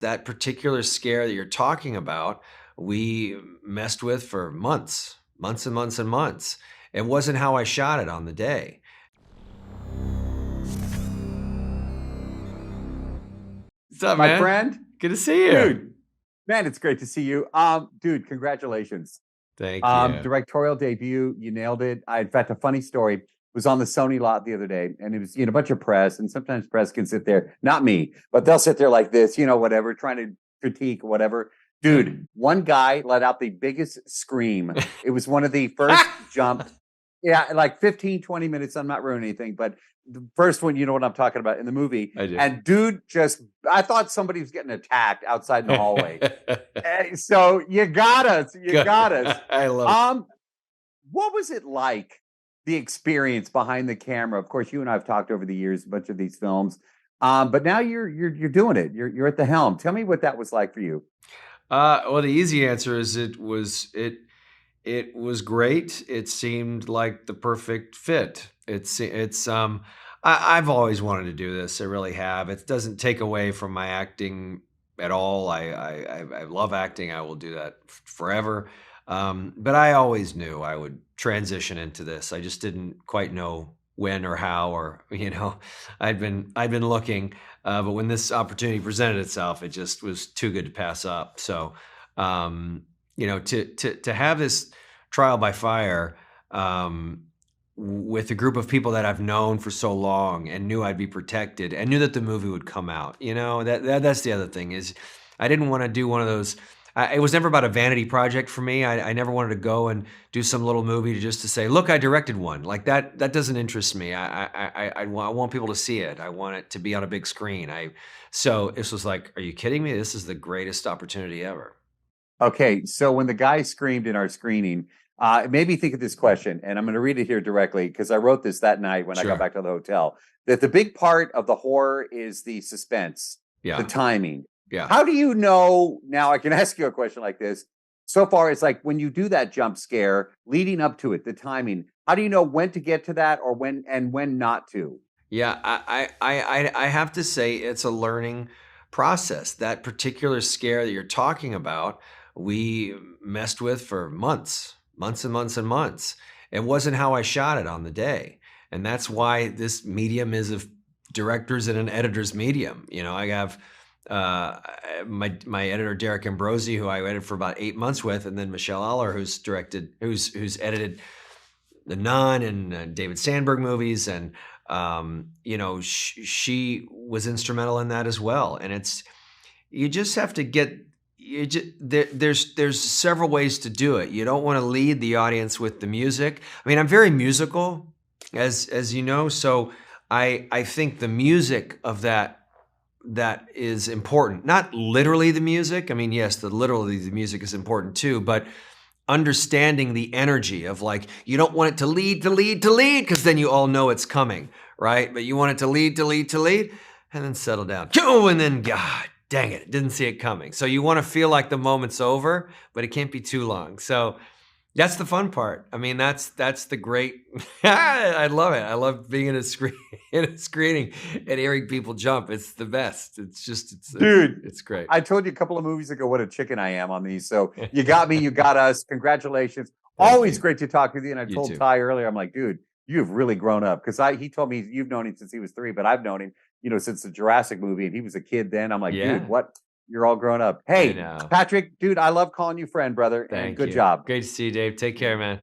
that particular scare that you're talking about, we messed with for months, months and months and months. It wasn't how I shot it on the day. What's up, My man? friend, Good to see you. dude, man, it's great to see you. Dude, congratulations. Thank you. Directorial debut, you nailed it. In fact, a funny story was on the Sony lot the other day, and it was a bunch of press, and sometimes press can sit there, not me, but they'll sit there like this, whatever, trying to critique whatever. Dude, one guy let out the biggest scream. It was one of the first jumps. Yeah, like 15, 20 minutes. I'm not ruining anything, but the first one, you know what I'm talking about in the movie. I do. And dude, I thought somebody was getting attacked outside in the hallway. So you got us. I love it. What was it like, the experience behind the camera? Of course, you and I have talked over the years, a bunch of these films. But now you're doing it. You're at the helm. Tell me what that was like for you. Well, the easy answer is it was great. It seemed like the perfect fit. I've always wanted to do this. I really have. It doesn't take away from my acting at all. I love acting. I will do that forever. But I always knew I would transition into this. I just didn't quite know when or how, or I'd been looking, but when this opportunity presented itself, it just was too good to pass up. So, to have this trial by fire with a group of people that I've known for so long and knew I'd be protected and knew that the movie would come out. That's the other thing is I didn't want to do one of those. It was never about a vanity project for me. I never wanted to go and do some little movie just to say, look, I directed one. Like that doesn't interest me. I want people to see it. I want it to be on a big screen. So this was like, are you kidding me? This is the greatest opportunity ever. Okay, so when the guy screamed in our screening, it made me think of this question, and I'm going to read it here directly because I wrote this that night when I got Sure. back to the hotel. That the big part of the horror is the suspense, Yeah. the timing. Yeah. How do you know? Now I can ask you a question like this. So far, it's like when you do that jump scare, leading up to it, the timing. How do you know when to get to that, or when not to? Yeah, I have to say it's a learning process. That particular scare that you're talking about, we messed with for months, months and months and months. It wasn't how I shot it on the day. And that's why this medium is a director's and an editor's medium. I have my editor Derek Ambrosi, who I edited for about 8 months with, and then Michelle Aller, who's edited The Nun and David Sandberg movies, and she was instrumental in that as well. And you just have to get. There's several ways to do it. You don't want to lead the audience with the music. I mean, I'm very musical, as you know, so I think the music of that is important. Not literally the music. I mean, yes, literally the music is important too, but understanding the energy of, like, you don't want it to lead, because then you all know it's coming, right? But you want it to lead, and then settle down. And then, God dang it, didn't see it coming. So you want to feel like the moment's over, but it can't be too long. So that's the fun part. I mean, that's the great. I love it. I love being in a screening and hearing people jump. It's the best. Dude, it's great. I told you a couple of movies ago what a chicken I am on these. So you got me, you got us. Congratulations. Always great to talk with you. And I told Ty earlier, I'm like, dude, you've really grown up, because he told me you've known him since he was 3, but I've known him, since the Jurassic movie, and he was a kid then. I'm like, dude, what? You're all grown up. Hey, Patrick, dude, I love calling you friend, brother. Thank and good you. job. Great to see you, Dave. Take care, man.